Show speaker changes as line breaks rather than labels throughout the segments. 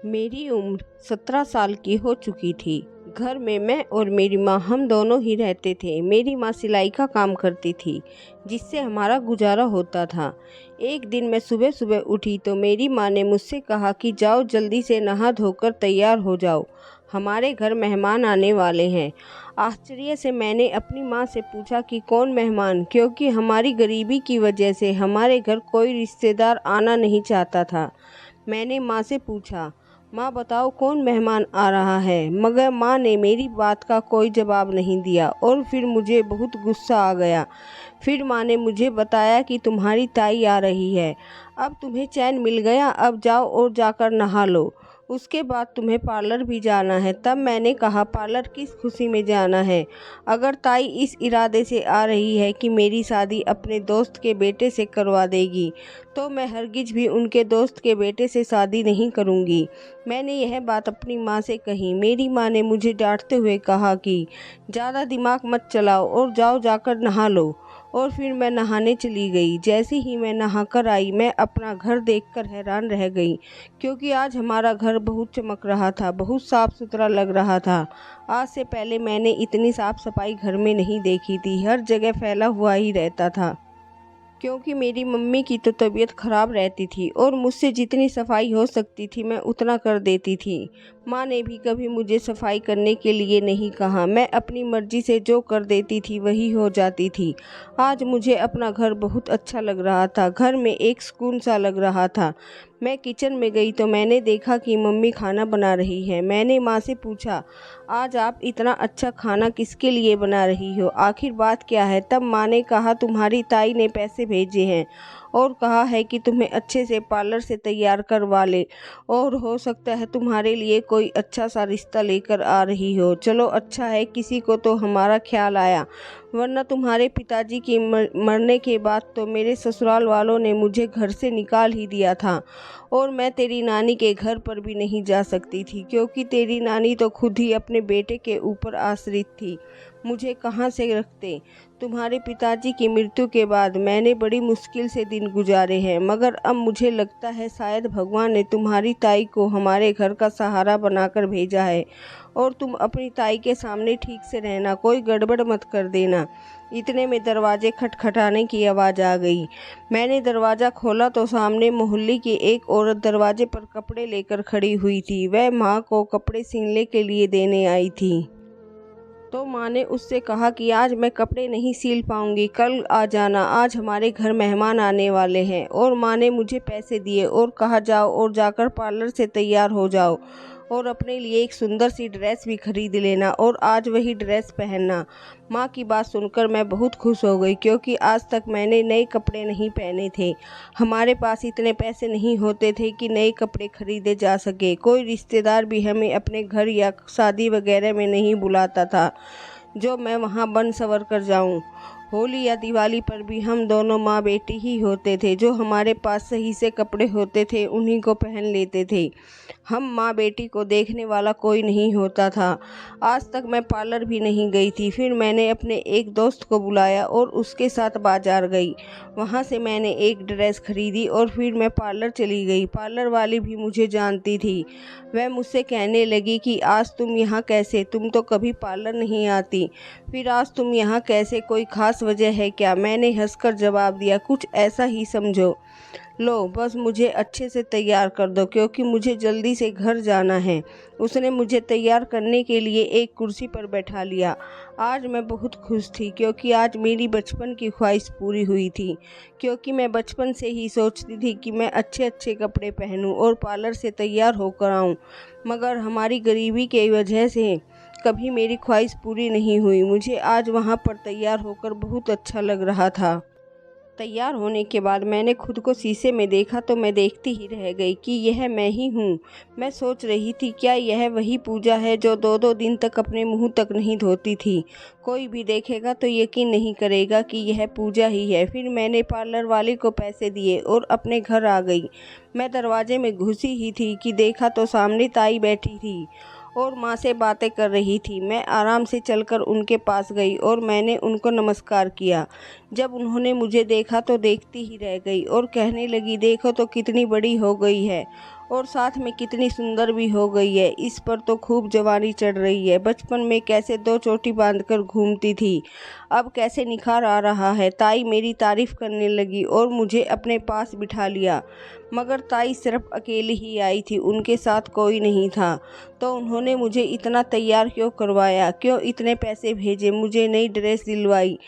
मेरी उम्र 17 साल की हो चुकी थी। घर में मैं और मेरी माँ हम दोनों ही रहते थे। मेरी माँ सिलाई का काम करती थी, जिससे हमारा गुजारा होता था। एक दिन मैं सुबह सुबह उठी तो मेरी माँ ने मुझसे कहा कि जाओ जल्दी से नहा धोकर तैयार हो जाओ, हमारे घर मेहमान आने वाले हैं। आश्चर्य से मैंने अपनी माँ से पूछा कि कौन मेहमान, क्योंकि हमारी गरीबी की वजह से हमारे घर कोई रिश्तेदार आना नहीं चाहता था। मैंने माँ से पूछा, माँ बताओ कौन मेहमान आ रहा है, मगर माँ ने मेरी बात का कोई जवाब नहीं दिया और फिर मुझे बहुत गुस्सा आ गया। फिर माँ ने मुझे बताया कि तुम्हारी ताई आ रही है, अब तुम्हें चैन मिल गया, अब जाओ और जाकर नहा लो, उसके बाद तुम्हें पार्लर भी जाना है। तब मैंने कहा, पार्लर किस खुशी में जाना है? अगर ताई इस इरादे से आ रही है कि मेरी शादी अपने दोस्त के बेटे से करवा देगी, तो मैं हरगिज भी उनके दोस्त के बेटे से शादी नहीं करूंगी। मैंने यह बात अपनी माँ से कही। मेरी माँ ने मुझे डांटते हुए कहा कि ज़्यादा दिमाग मत चलाओ और जाओ जाकर नहा लो। और फिर मैं नहाने चली गई। जैसे ही मैं नहाकर आई, मैं अपना घर देखकर हैरान रह गई, क्योंकि आज हमारा घर बहुत चमक रहा था, बहुत साफ सुथरा लग रहा था। आज से पहले मैंने इतनी साफ सफाई घर में नहीं देखी थी। हर जगह फैला हुआ ही रहता था, क्योंकि मेरी मम्मी की तो तबीयत खराब रहती थी और मुझसे जितनी सफाई हो सकती थी मैं उतना कर देती थी। माँ ने भी कभी मुझे सफाई करने के लिए नहीं कहा। मैं अपनी मर्जी से जो कर देती थी वही हो जाती थी। आज मुझे अपना घर बहुत अच्छा लग रहा था। घर में एक सुकून सा लग रहा था। मैं किचन में गई तो मैंने देखा कि मम्मी खाना बना रही है। मैंने माँ से पूछा, आज आप इतना अच्छा खाना किसके लिए बना रही हो? आखिर बात क्या है? तब माँ ने कहा, तुम्हारी ताई ने पैसे भेजे हैं और कहा है कि तुम्हें अच्छे से पार्लर से तैयार करवा ले, और हो सकता है तुम्हारे लिए कोई अच्छा सा रिश्ता लेकर आ रही हो। चलो अच्छा है, किसी को तो हमारा ख्याल आया, वरना तुम्हारे पिताजी के मरने के बाद तो मेरे ससुराल वालों ने मुझे घर से निकाल ही दिया था और मैं तेरी नानी के घर पर भी नहीं जा सकती थी, क्योंकि तेरी नानी तो खुद ही अपने बेटे के ऊपर आश्रित थी। मुझे कहाँ से रखते? तुम्हारे पिताजी की मृत्यु के बाद मैंने बड़ी मुश्किल से दिन गुजारे हैं, मगर अब मुझे लगता है शायद भगवान ने तुम्हारी ताई को हमारे घर का सहारा बनाकर भेजा है। और तुम अपनी ताई के सामने ठीक से रहना, कोई गड़बड़ मत कर देना। इतने में दरवाजे खटखटाने की आवाज़ आ गई। मैंने दरवाज़ा खोला तो सामने मोहल्ले की एक औरत दरवाजे पर कपड़े लेकर खड़ी हुई थी। वह माँ को कपड़े सिलने के लिए देने आई थी। तो माँ ने उससे कहा कि आज मैं कपड़े नहीं सिल पाऊंगी, कल आ जाना, आज हमारे घर मेहमान आने वाले हैं। और माँ ने मुझे पैसे दिए और कहा, जाओ और जाकर पार्लर से तैयार हो जाओ और अपने लिए एक सुंदर सी ड्रेस भी खरीद लेना और आज वही ड्रेस पहनना। माँ की बात सुनकर मैं बहुत खुश हो गई, क्योंकि आज तक मैंने नए कपड़े नहीं पहने थे। हमारे पास इतने पैसे नहीं होते थे कि नए कपड़े खरीदे जा सके। कोई रिश्तेदार भी हमें अपने घर या शादी वगैरह में नहीं बुलाता था जो मैं वहाँ बन सवर कर जाऊँ। होली या दिवाली पर भी हम दोनों माँ बेटी ही होते थे। जो हमारे पास सही से कपड़े होते थे उन्हीं को पहन लेते थे। हम माँ बेटी को देखने वाला कोई नहीं होता था। आज तक मैं पार्लर भी नहीं गई थी। फिर मैंने अपने एक दोस्त को बुलाया और उसके साथ बाजार गई। वहाँ से मैंने एक ड्रेस खरीदी और फिर मैं पार्लर चली गई। पार्लर वाली भी मुझे जानती थी। वह मुझसे कहने लगी कि आज तुम यहाँ कैसे, तुम तो कभी पार्लर नहीं आती, फिर आज तुम यहाँ कैसे, कोई खास वजह है क्या? मैंने हंसकर जवाब दिया, कुछ ऐसा ही समझो, लो बस मुझे अच्छे से तैयार कर दो, क्योंकि मुझे जल्दी से घर जाना है। उसने मुझे तैयार करने के लिए एक कुर्सी पर बैठा लिया। आज मैं बहुत खुश थी, क्योंकि आज मेरी बचपन की ख्वाहिश पूरी हुई थी। क्योंकि मैं बचपन से ही सोचती थी कि मैं अच्छे अच्छे कपड़े पहनूं और पार्लर से तैयार होकर आऊं, मगर हमारी गरीबी की वजह से कभी मेरी ख्वाहिश पूरी नहीं हुई। मुझे आज वहाँ पर तैयार होकर बहुत अच्छा लग रहा था। तैयार होने के बाद मैंने खुद को शीशे में देखा तो मैं देखती ही रह गई कि यह मैं ही हूँ। मैं सोच रही थी, क्या यह वही पूजा है जो 2-2 दिन तक अपने मुंह तक नहीं धोती थी? कोई भी देखेगा तो यकीन नहीं करेगा कि यह पूजा ही है। फिर मैंने पार्लर वाले को पैसे दिए और अपने घर आ गई। मैं दरवाजे में घुसी ही थी कि देखा तो सामने ताई बैठी थी और माँ से बातें कर रही थी। मैं आराम से चलकर उनके पास गई और मैंने उनको नमस्कार किया। जब उन्होंने मुझे देखा तो देखती ही रह गई और कहने लगी, देखो तो कितनी बड़ी हो गई है और साथ में कितनी सुंदर भी हो गई है। इस पर तो खूब जवानी चढ़ रही है। बचपन में कैसे 2 चोटी बांधकर घूमती थी, अब कैसे निखार आ रहा है। ताई मेरी तारीफ करने लगी और मुझे अपने पास बिठा लिया। मगर ताई सिर्फ अकेली ही आई थी, उनके साथ कोई नहीं था। तो उन्होंने मुझे इतना तैयार क्यों करवाया, क्यों इतने पैसे भेजे, मुझे नई ड्रेस दिलवाई।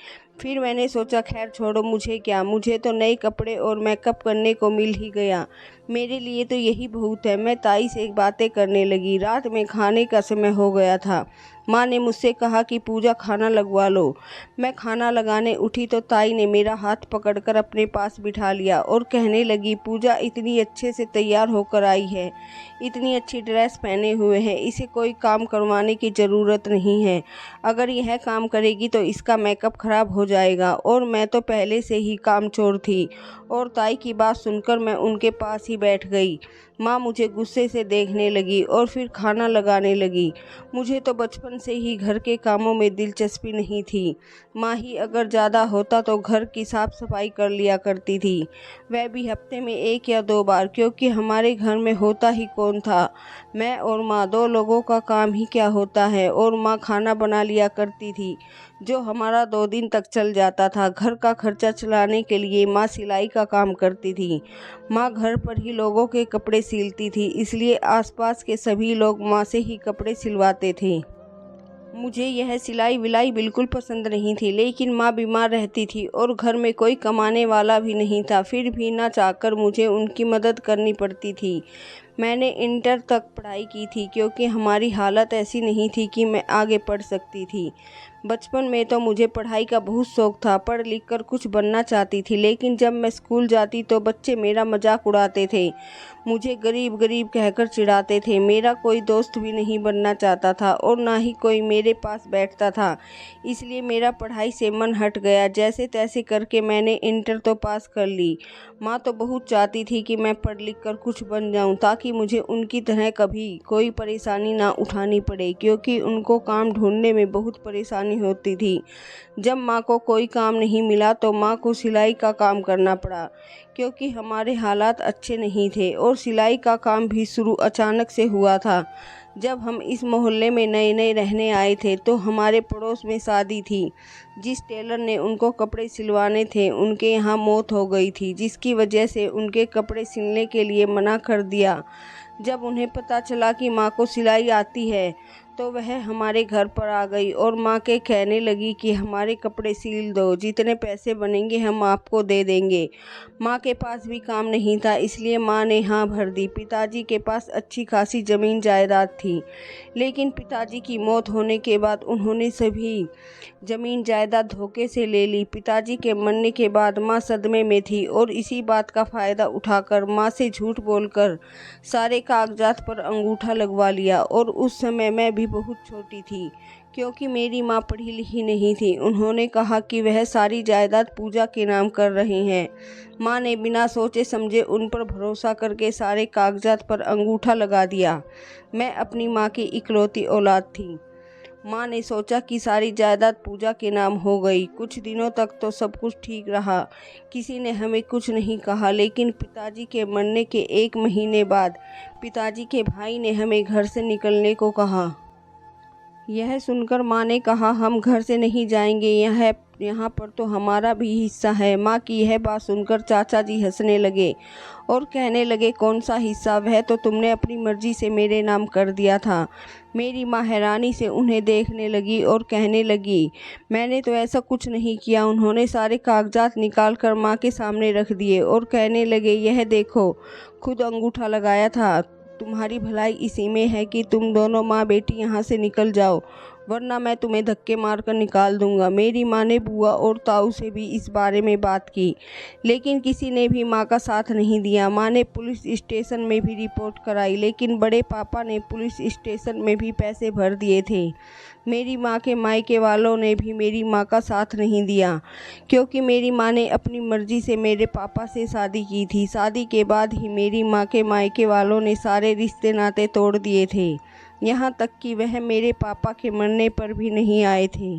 फिर मैंने सोचा खैर छोड़ो, मुझे क्या, मुझे तो नए कपड़े और मेकअप करने को मिल ही गया। मेरे लिए तो यही बहुत है। मैं ताई से बातें करने लगी। रात में खाने का समय हो गया था। माँ ने मुझसे कहा कि पूजा खाना लगवा लो। मैं खाना लगाने उठी तो ताई ने मेरा हाथ पकड़कर अपने पास बिठा लिया और कहने लगी, पूजा इतनी अच्छे से तैयार होकर आई है, इतनी अच्छी ड्रेस पहने हुए है, इसे कोई काम करवाने की ज़रूरत नहीं है। अगर यह काम करेगी तो इसका मेकअप खराब हो जाएगा। और मैं तो पहले से ही कामचोर थी। और ताई की बात सुनकर मैं उनके पास ही बैठ गई। माँ मुझे गुस्से से देखने लगी और फिर खाना लगाने लगी। मुझे तो बचपन से ही घर के कामों में दिलचस्पी नहीं थी। माँ ही अगर ज़्यादा होता तो घर की साफ सफाई कर लिया करती थी, वह भी हफ्ते में 1 या 2 बार, क्योंकि हमारे घर में होता ही कौन था। मैं और माँ 2 लोगों का काम ही क्या होता है। और माँ खाना बना लिया करती थी, जो हमारा 2 दिन तक चल जाता था। घर का खर्चा चलाने के लिए माँ सिलाई का काम करती थी। माँ घर पर ही लोगों के कपड़े सिलती थी, इसलिए आसपास के सभी लोग माँ से ही कपड़े सिलवाते थे। मुझे यह सिलाई विलाई बिल्कुल पसंद नहीं थी, लेकिन माँ बीमार रहती थी और घर में कोई कमाने वाला भी नहीं था। फिर भी ना चाहकर मुझे उनकी मदद करनी पड़ती थी। मैंने इंटर तक पढ़ाई की थी, क्योंकि हमारी हालत ऐसी नहीं थी कि मैं आगे पढ़ सकती थी। बचपन में तो मुझे पढ़ाई का बहुत शौक था, पढ़ लिख कर कुछ बनना चाहती थी। लेकिन जब मैं स्कूल जाती तो बच्चे मेरा मजाक उड़ाते थे, मुझे गरीब गरीब कहकर चिढ़ाते थे। मेरा कोई दोस्त भी नहीं बनना चाहता था और ना ही कोई मेरे पास बैठता था। इसलिए मेरा पढ़ाई से मन हट गया। जैसे तैसे करके मैंने इंटर तो पास कर ली। माँ तो बहुत चाहती थी कि मैं पढ़ लिख कर कुछ बन जाऊं, ताकि मुझे उनकी तरह कभी कोई परेशानी ना उठानी पड़े, क्योंकि उनको काम ढूंढने में बहुत परेशानी होती थी। जब माँ को कोई काम नहीं मिला तो माँ को सिलाई का काम करना पड़ा, क्योंकि हमारे हालात अच्छे नहीं थे। और सिलाई का काम भी शुरू अचानक से हुआ था। जब हम इस मोहल्ले में नए नए रहने आए थे तो हमारे पड़ोस में शादी थी। जिस टेलर ने उनको कपड़े सिलवाने थे, उनके यहाँ मौत हो गई थी, जिसकी वजह से उनके कपड़े सिलने के लिए मना कर दिया। जब उन्हें पता चला कि माँ को सिलाई आती है तो वह हमारे घर पर आ गई और माँ के कहने लगी कि हमारे कपड़े सिल दो, जितने पैसे बनेंगे हम आपको दे देंगे। माँ के पास भी काम नहीं था, इसलिए माँ ने हाँ भर दी। पिताजी के पास अच्छी खासी ज़मीन जायदाद थी, लेकिन पिताजी की मौत होने के बाद उन्होंने सभी ज़मीन जायदाद धोखे से ले ली। पिताजी के मरने के बाद माँ सदमे में थी और इसी बात का फ़ायदा उठाकर माँ से झूठ बोलकर सारे कागजात पर अंगूठा लगवा लिया। और उस समय मैं भी बहुत छोटी थी, क्योंकि मेरी माँ पढ़ी लिखी नहीं थी। उन्होंने कहा कि वह सारी जायदाद पूजा के नाम कर रहे हैं। माँ ने बिना सोचे समझे उन पर भरोसा करके सारे कागजात पर अंगूठा लगा दिया। मैं अपनी माँ की इकलौती औलाद थी। माँ ने सोचा कि सारी जायदाद पूजा के नाम हो गई। कुछ दिनों तक तो सब कुछ ठीक रहा, किसी ने हमें कुछ नहीं कहा। लेकिन पिताजी के मरने के 1 महीने बाद पिताजी के भाई ने हमें घर से निकलने को कहा। यह सुनकर माँ ने कहा, हम घर से नहीं जाएंगे, यहाँ पर तो हमारा भी हिस्सा है। माँ की यह बात सुनकर चाचा जी हंसने लगे और कहने लगे, कौन सा हिस्सा, वह तो तुमने अपनी मर्जी से मेरे नाम कर दिया था। मेरी माँ हैरानी से उन्हें देखने लगी और कहने लगी, मैंने तो ऐसा कुछ नहीं किया। उन्होंने सारे कागजात निकाल कर माँ के सामने रख दिए और कहने लगे, यह देखो, खुद अंगूठा लगाया था। तुम्हारी भलाई इसी में है कि तुम दोनों माँ बेटी यहाँ से निकल जाओ, वरना मैं तुम्हें धक्के मारकर निकाल दूंगा। मेरी माँ ने बुआ और ताऊ से भी इस बारे में बात की, लेकिन किसी ने भी माँ का साथ नहीं दिया। माँ ने पुलिस स्टेशन में भी रिपोर्ट कराई, लेकिन बड़े पापा ने पुलिस स्टेशन में भी पैसे भर दिए थे। मेरी माँ के मायके वालों ने भी मेरी माँ का साथ नहीं दिया, क्योंकि मेरी माँ ने अपनी मर्जी से मेरे पापा से शादी की थी। शादी के बाद ही मेरी माँ के मायके वालों ने सारे रिश्ते नाते तोड़ दिए थे, यहाँ तक कि वह मेरे पापा के मरने पर भी नहीं आए थे।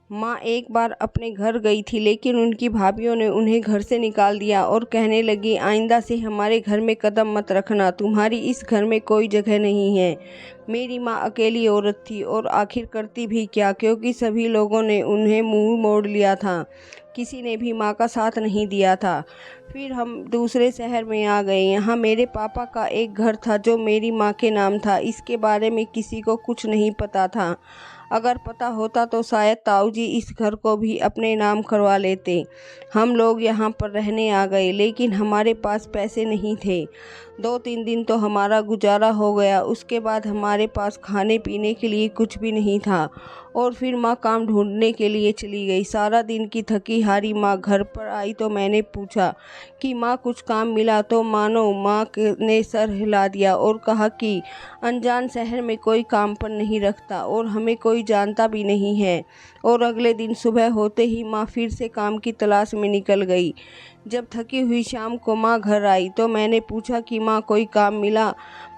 माँ एक बार अपने घर गई थी, लेकिन उनकी भाभीयों ने उन्हें घर से निकाल दिया और कहने लगी, आइंदा से हमारे घर में कदम मत रखना, तुम्हारी इस घर में कोई जगह नहीं है। मेरी माँ अकेली औरत थी और आखिर करती भी क्या, क्योंकि सभी लोगों ने उन्हें मुंह मोड़ लिया था, किसी ने भी माँ का साथ नहीं दिया था। फिर हम दूसरे शहर में आ गए। यहाँ मेरे पापा का एक घर था जो मेरी माँ के नाम था। इसके बारे में किसी को कुछ नहीं पता था। अगर पता होता तो शायद ताऊ जी इस घर को भी अपने नाम करवा लेते। हम लोग यहाँ पर रहने आ गए, लेकिन हमारे पास पैसे नहीं थे। 2-3 दिन तो हमारा गुजारा हो गया। उसके बाद हमारे पास खाने पीने के लिए कुछ भी नहीं था और फिर माँ काम ढूंढने के लिए चली गई। सारा दिन की थकी हारी माँ घर पर आई तो मैंने पूछा कि माँ कुछ काम मिला, तो मानो माँ ने सर हिला दिया और कहा कि अनजान शहर में कोई काम पर नहीं रखता और हमें कोई जानता भी नहीं है। और अगले दिन सुबह होते ही माँ फिर से काम की तलाश में निकल गई। जब थकी हुई शाम को माँ घर आई तो मैंने पूछा कि माँ कोई काम मिला।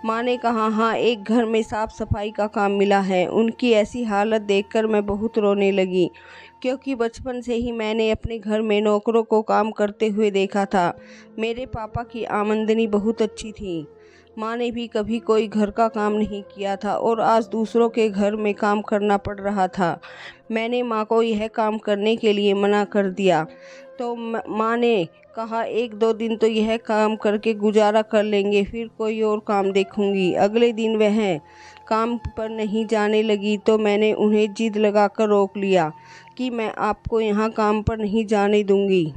माँ ने कहा, हाँ, एक घर में साफ सफाई का काम मिला है। उनकी ऐसी हालत देखकर मैं बहुत रोने लगी, क्योंकि बचपन से ही मैंने अपने घर में नौकरों को काम करते हुए देखा था। मेरे पापा की आमदनी बहुत अच्छी थी। माँ ने भी कभी कोई घर का काम नहीं किया था और आज दूसरों के घर में काम करना पड़ रहा था। मैंने माँ को यह काम करने के लिए मना कर दिया तो माँ ने कहा, 1-2 दिन तो यह काम करके गुजारा कर लेंगे, फिर कोई और काम देखूंगी। अगले दिन वह काम पर नहीं जाने लगी तो मैंने उन्हें जिद लगाकर रोक लिया कि मैं आपको यहाँ काम पर नहीं जाने दूंगी।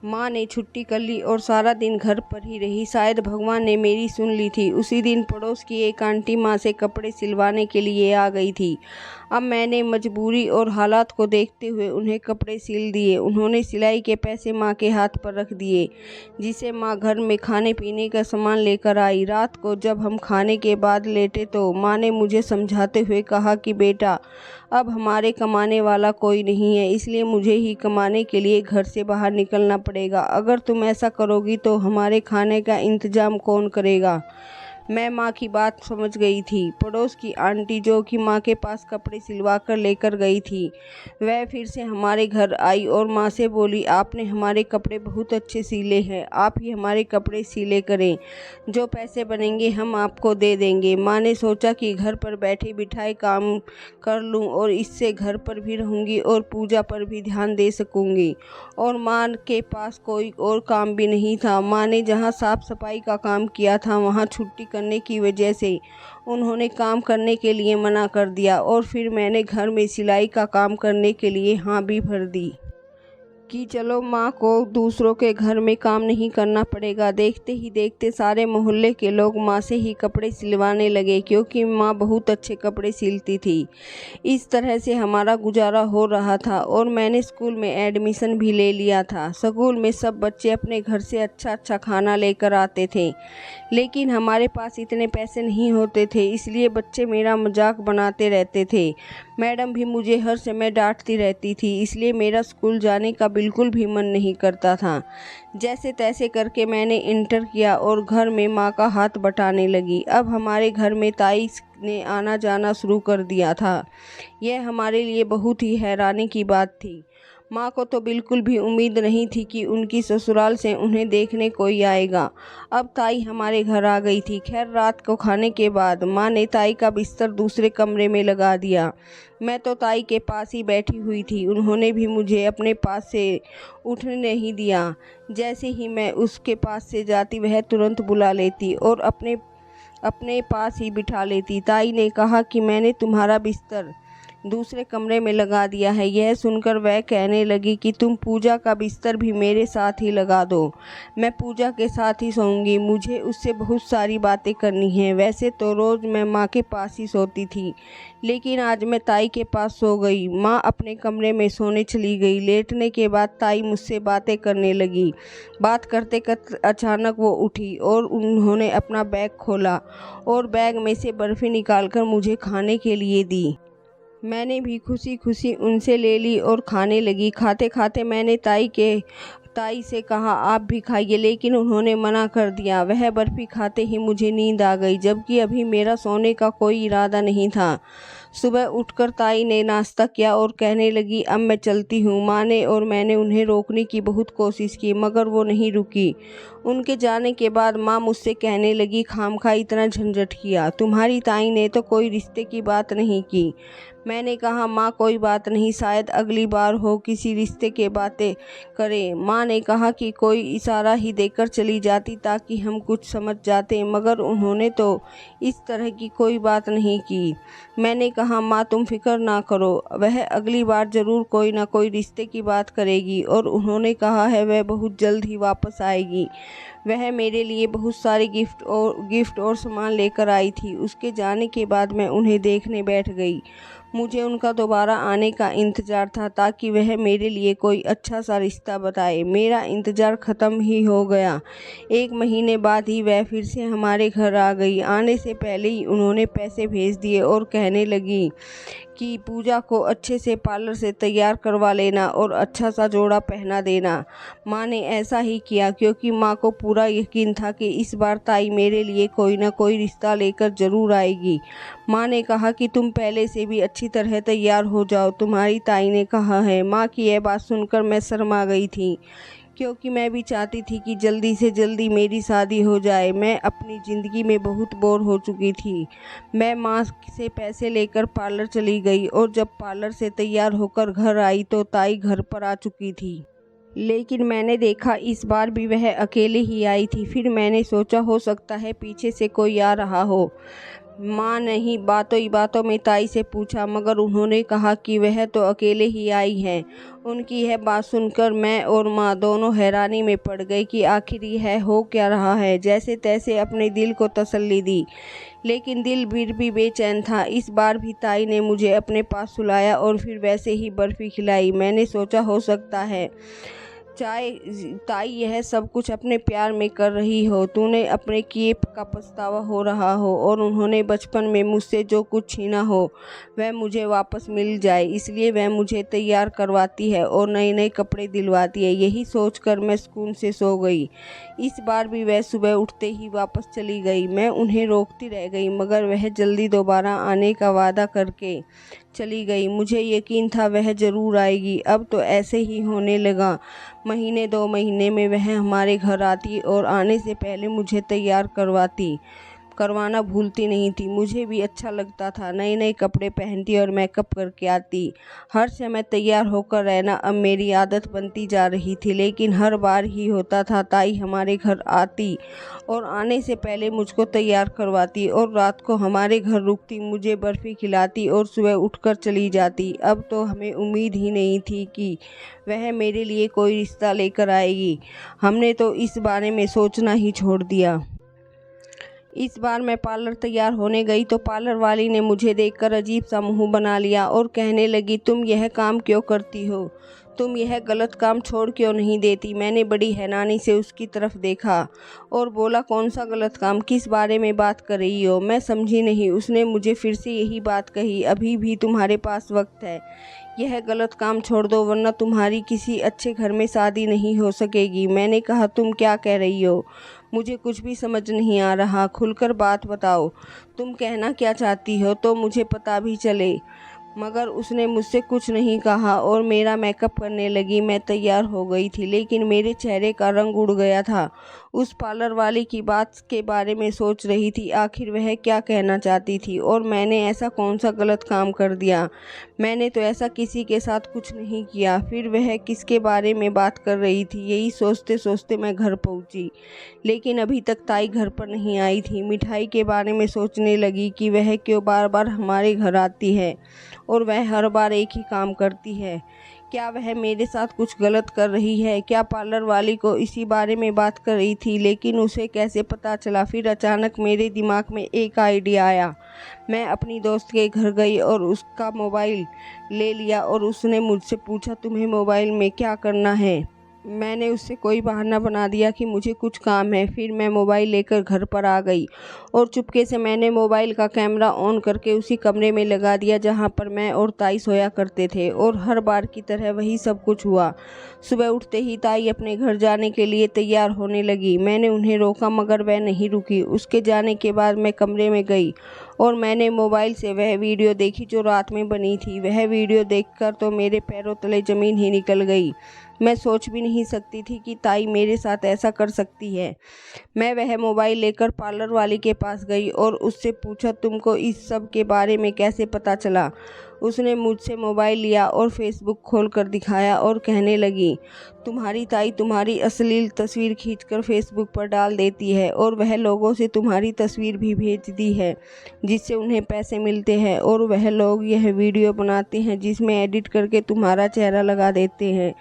माँ ने छुट्टी कर ली और सारा दिन घर पर ही रही। शायद भगवान ने मेरी सुन ली थी। उसी दिन पड़ोस की एक आंटी माँ से कपड़े सिलवाने के लिए आ गई थी। अब मैंने मजबूरी और हालात को देखते हुए उन्हें कपड़े सिल दिए। उन्होंने सिलाई के पैसे माँ के हाथ पर रख दिए, जिसे माँ घर में खाने पीने का सामान लेकर आई। रात को जब हम खाने के बाद लेटे तो माँ ने मुझे समझाते हुए कहा कि बेटा, अब हमारे कमाने वाला कोई नहीं है, इसलिए मुझे ही कमाने के लिए घर से बाहर निकलना पड़ेगा। अगर तुम ऐसा करोगी तो हमारे खाने का इंतजाम कौन करेगा? मैं माँ की बात समझ गई थी। पड़ोस की आंटी, जो कि माँ के पास कपड़े सिलवा कर लेकर गई थी, वह फिर से हमारे घर आई और माँ से बोली, आपने हमारे कपड़े बहुत अच्छे सिले हैं, आप ही हमारे कपड़े सिले करें, जो पैसे बनेंगे हम आपको दे देंगे। माँ ने सोचा कि घर पर बैठे बिठाए काम कर लूँ और इससे घर पर भी रहूँगी और पूजा पर भी ध्यान दे सकूँगी। और माँ के पास कोई और काम भी नहीं था। माँ ने जहाँ साफ सफाई का काम किया था, वहाँ छुट्टी करने की वजह से उन्होंने काम करने के लिए मना कर दिया और फिर मैंने घर में सिलाई का काम करने के लिए हाँ भी भर दी कि चलो माँ को दूसरों के घर में काम नहीं करना पड़ेगा। देखते ही देखते सारे मोहल्ले के लोग माँ से ही कपड़े सिलवाने लगे, क्योंकि माँ बहुत अच्छे कपड़े सिलती थी। इस तरह से हमारा गुजारा हो रहा था और मैंने स्कूल में एडमिशन भी ले लिया था। स्कूल में सब बच्चे अपने घर से अच्छा अच्छा खाना लेकर आते थे, लेकिन हमारे पास इतने पैसे नहीं होते थे, इसलिए बच्चे मेरा मजाक बनाते रहते थे। मैडम भी मुझे हर समय डांटती रहती थी, इसलिए मेरा स्कूल जाने का बिल्कुल भी मन नहीं करता था। जैसे तैसे करके मैंने इंटर किया और घर में माँ का हाथ बटाने लगी। अब हमारे घर में ताई ने आना जाना शुरू कर दिया था। यह हमारे लिए बहुत ही हैरानी की बात थी। माँ को तो बिल्कुल भी उम्मीद नहीं थी कि उनकी ससुराल से उन्हें देखने कोई आएगा। अब ताई हमारे घर आ गई थी। खैर, रात को खाने के बाद माँ ने ताई का बिस्तर दूसरे कमरे में लगा दिया। मैं तो ताई के पास ही बैठी हुई थी। उन्होंने भी मुझे अपने पास से उठने नहीं दिया। जैसे ही मैं उसके पास से जाती, वह तुरंत बुला लेती और अपने पास ही बिठा लेती। ताई ने कहा कि मैंने तुम्हारा बिस्तर दूसरे कमरे में लगा दिया है। यह सुनकर वह कहने लगी कि तुम पूजा का बिस्तर भी मेरे साथ ही लगा दो, मैं पूजा के साथ ही सोऊंगी, मुझे उससे बहुत सारी बातें करनी हैं। वैसे तो रोज़ मैं माँ के पास ही सोती थी, लेकिन आज मैं ताई के पास सो गई। माँ अपने कमरे में सोने चली गई। लेटने के बाद ताई मुझसे बातें करने लगी। बात करते करते अचानक वो उठी और उन्होंने अपना बैग खोला और बैग में से बर्फ़ी निकालकर मुझे खाने के लिए दी। मैंने भी खुशी खुशी उनसे ले ली और खाने लगी। खाते खाते मैंने ताई से कहा, आप भी खाइए, लेकिन उन्होंने मना कर दिया। वह बर्फ़ी खाते ही मुझे नींद आ गई, जबकि अभी मेरा सोने का कोई इरादा नहीं था। सुबह उठकर ताई ने नाश्ता किया और कहने लगी, अब मैं चलती हूँ। माँ ने और मैंने उन्हें रोकने की बहुत कोशिश की मगर वो नहीं रुकी। उनके जाने के बाद माँ मुझसे कहने लगी, खामखा इतना झंझट किया, तुम्हारी ताई ने तो कोई रिश्ते की बात नहीं की। मैंने कहा, माँ कोई बात नहीं, शायद अगली बार हो किसी रिश्ते के बातें करें। माँ ने कहा कि कोई इशारा ही देकर चली जाती ताकि हम कुछ समझ जाते, मगर उन्होंने तो इस तरह की कोई बात नहीं की। मैंने कहा, माँ तुम फिक्र ना करो, वह अगली बार ज़रूर कोई ना कोई रिश्ते की बात करेगी और उन्होंने कहा है वह बहुत जल्द ही वापस आएगी। वह मेरे लिए बहुत सारे गिफ्ट और सामान लेकर आई थी। उसके जाने के बाद मैं उन्हें देखने बैठ गई। मुझे उनका दोबारा आने का इंतज़ार था ताकि वह मेरे लिए कोई अच्छा सा रिश्ता बताए। मेरा इंतज़ार ख़त्म ही हो गया। 1 महीने बाद ही वह फिर से हमारे घर आ गई। आने से पहले ही उन्होंने पैसे भेज दिए और कहने लगी कि पूजा को अच्छे से पार्लर से तैयार करवा लेना और अच्छा सा जोड़ा पहना देना। माँ ने ऐसा ही किया क्योंकि माँ को पूरा यकीन था कि इस बार ताई मेरे लिए कोई ना कोई रिश्ता लेकर ज़रूर आएगी। माँ ने कहा कि तुम पहले से भी अच्छी तरह तैयार हो जाओ, तुम्हारी ताई ने कहा है। माँ की यह बात सुनकर मैं शर्मा गई थी क्योंकि मैं भी चाहती थी कि जल्दी से जल्दी मेरी शादी हो जाए। मैं अपनी ज़िंदगी में बहुत बोर हो चुकी थी। मैं माँ से पैसे लेकर पार्लर चली गई और जब पार्लर से तैयार होकर घर आई तो ताई घर पर आ चुकी थी। लेकिन मैंने देखा इस बार भी वह अकेले ही आई थी। फिर मैंने सोचा हो सकता है पीछे से कोई आ रहा हो। माँ ने ही बातों ही बातों में ताई से पूछा मगर उन्होंने कहा कि वह तो अकेले ही आई हैं। उनकी यह बात सुनकर मैं और माँ दोनों हैरानी में पड़ गई कि आखिर यह हो क्या रहा है। जैसे तैसे अपने दिल को तसल्ली दी, लेकिन दिल फिर भी बेचैन था। इस बार भी ताई ने मुझे अपने पास सुलाया और फिर वैसे ही बर्फ़ी खिलाई। मैंने सोचा हो सकता है ताई यह सब कुछ अपने प्यार में कर रही हो, तूने अपने किए का पछतावा हो रहा हो और उन्होंने बचपन में मुझसे जो कुछ छीना हो वह मुझे वापस मिल जाए, इसलिए वह मुझे तैयार करवाती है और नए नए कपड़े दिलवाती है। यही सोचकर मैं सुकून से सो गई। इस बार भी वह सुबह उठते ही वापस चली गई। मैं उन्हें रोकती रह गई मगर वह जल्दी दोबारा आने का वादा करके चली गई। मुझे यकीन था वह ज़रूर आएगी। अब तो ऐसे ही होने लगा। महीने 2 महीने में वह हमारे घर आती और आने से पहले मुझे तैयार करवाना भूलती नहीं थी। मुझे भी अच्छा लगता था। नए नए कपड़े पहनती और मेकअप करके आती। हर समय तैयार होकर रहना अब मेरी आदत बनती जा रही थी। लेकिन हर बार ही होता था, ताई हमारे घर आती और आने से पहले मुझको तैयार करवाती और रात को हमारे घर रुकती, मुझे बर्फ़ी खिलाती और सुबह उठकर चली जाती। अब तो हमें उम्मीद ही नहीं थी कि वह मेरे लिए कोई रिश्ता लेकर आएगी। हमने तो इस बारे में सोचना ही छोड़ दिया। इस बार मैं पार्लर तैयार होने गई तो पार्लर वाली ने मुझे देखकर अजीब सा मुंह बना लिया और कहने लगी, तुम यह काम क्यों करती हो? तुम यह गलत काम छोड़ क्यों नहीं देती? मैंने बड़ी हैरानी से उसकी तरफ देखा और बोला, कौन सा गलत काम? किस बारे में बात कर रही हो? मैं समझी नहीं। उसने मुझे फिर से यही बात कही, अभी भी तुम्हारे पास वक्त है, यह गलत काम छोड़ दो वरना तुम्हारी किसी अच्छे घर में शादी नहीं हो सकेगी। मैंने कहा, तुम क्या कह रही हो? मुझे कुछ भी समझ नहीं आ रहा, खुलकर बात बताओ। तुम कहना क्या चाहती हो तो मुझे पता भी चले। मगर उसने मुझसे कुछ नहीं कहा और मेरा मेकअप करने लगी। मैं तैयार हो गई थी लेकिन मेरे चेहरे का रंग उड़ गया था। उस पार्लर वाले की बात के बारे में सोच रही थी, आखिर वह क्या कहना चाहती थी और मैंने ऐसा कौन सा गलत काम कर दिया? मैंने तो ऐसा किसी के साथ कुछ नहीं किया। फिर वह किसके बारे में बात कर रही थी, यही सोचते सोचते मैं घर पहुंची। लेकिन अभी तक ताई घर पर नहीं आई थी। मिठाई के बारे में सोचने लगी कि वह क्यों बार बार हमारे घर आती है और वह हर बार एक ही काम करती है। क्या वह मेरे साथ कुछ गलत कर रही है? क्या पार्लर वाली को इसी बारे में बात कर रही थी? लेकिन उसे कैसे पता चला? फिर अचानक मेरे दिमाग में एक आइडिया आया। मैं अपनी दोस्त के घर गई और उसका मोबाइल ले लिया और उसने मुझसे पूछा, तुम्हें मोबाइल में क्या करना है? मैंने उससे कोई बहाना बना दिया कि मुझे कुछ काम है। फिर मैं मोबाइल लेकर घर पर आ गई और चुपके से मैंने मोबाइल का कैमरा ऑन करके उसी कमरे में लगा दिया जहां पर मैं और ताई सोया करते थे और हर बार की तरह वही सब कुछ हुआ। सुबह उठते ही ताई अपने घर जाने के लिए तैयार होने लगी। मैंने उन्हें रोका मगर वह नहीं रुकी। उसके जाने के बाद मैं कमरे में गई और मैंने मोबाइल से वह वीडियो देखी जो रात में बनी थी। वह वीडियो देखकर तो मेरे पैरों तले ज़मीन ही निकल गई। मैं सोच भी नहीं सकती थी कि ताई मेरे साथ ऐसा कर सकती है। मैं वह मोबाइल लेकर पार्लर वाली के पास गई और उससे पूछा, तुमको इस सब के बारे में कैसे पता चला? उसने मुझसे मोबाइल लिया और फेसबुक खोल कर दिखाया और कहने लगी, तुम्हारी ताई तुम्हारी अश्लील तस्वीर खींचकर फेसबुक पर डाल देती है और वह लोगों से तुम्हारी तस्वीर भी भेजती है जिससे उन्हें पैसे मिलते हैं, और वह लोग यह वीडियो बनाते हैं जिसमें एडिट करके तुम्हारा चेहरा लगा देते हैं।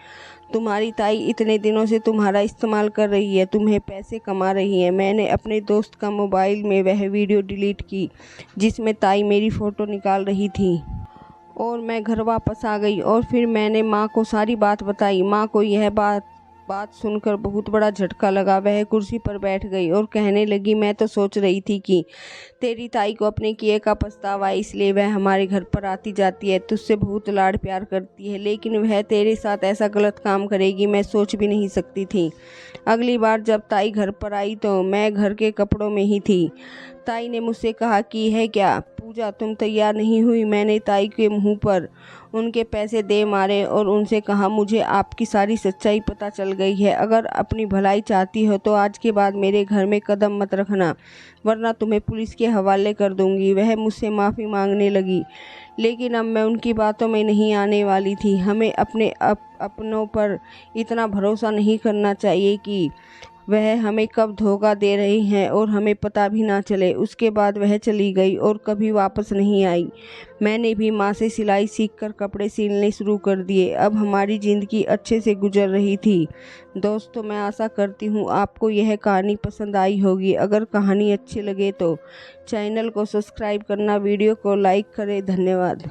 तुम्हारी ताई इतने दिनों से तुम्हारा इस्तेमाल कर रही है, तुम्हें पैसे कमा रही है। मैंने अपने दोस्त का मोबाइल में वह वीडियो डिलीट की जिसमें ताई मेरी फ़ोटो निकाल रही थी और मैं घर वापस आ गई और फिर मैंने माँ को सारी बात बताई। माँ को यह बात सुनकर बहुत बड़ा झटका लगा। वह कुर्सी पर बैठ गई और कहने लगी, मैं तो सोच रही थी कि तेरी ताई को अपने किए का पछतावा है, इसलिए वह हमारे घर पर आती जाती है, तुझसे बहुत लाड प्यार करती है, लेकिन वह तेरे साथ ऐसा गलत काम करेगी मैं सोच भी नहीं सकती थी। अगली बार जब ताई घर पर आई तो मैं घर के कपड़ों में ही थी। ताई ने मुझसे कहा कि है क्या पूजा, तुम तैयार नहीं हुई? मैंने ताई के मुंह पर उनके पैसे दे मारे और उनसे कहा, मुझे आपकी सारी सच्चाई पता चल गई है। अगर अपनी भलाई चाहती हो तो आज के बाद मेरे घर में कदम मत रखना, वरना तुम्हें पुलिस के हवाले कर दूंगी। वह मुझसे माफ़ी मांगने लगी, लेकिन अब मैं उनकी बातों में नहीं आने वाली थी। हमें अपने अपनों पर इतना भरोसा नहीं करना चाहिए कि वह हमें कब धोखा दे रही हैं और हमें पता भी ना चले। उसके बाद वह चली गई और कभी वापस नहीं आई। मैंने भी माँ से सिलाई सीखकर कपड़े सिलने शुरू कर दिए। अब हमारी ज़िंदगी अच्छे से गुजर रही थी। दोस्तों, मैं आशा करती हूँ आपको यह कहानी पसंद आई होगी। अगर कहानी अच्छी लगे तो चैनल को सब्सक्राइब करना, वीडियो को लाइक करें। धन्यवाद।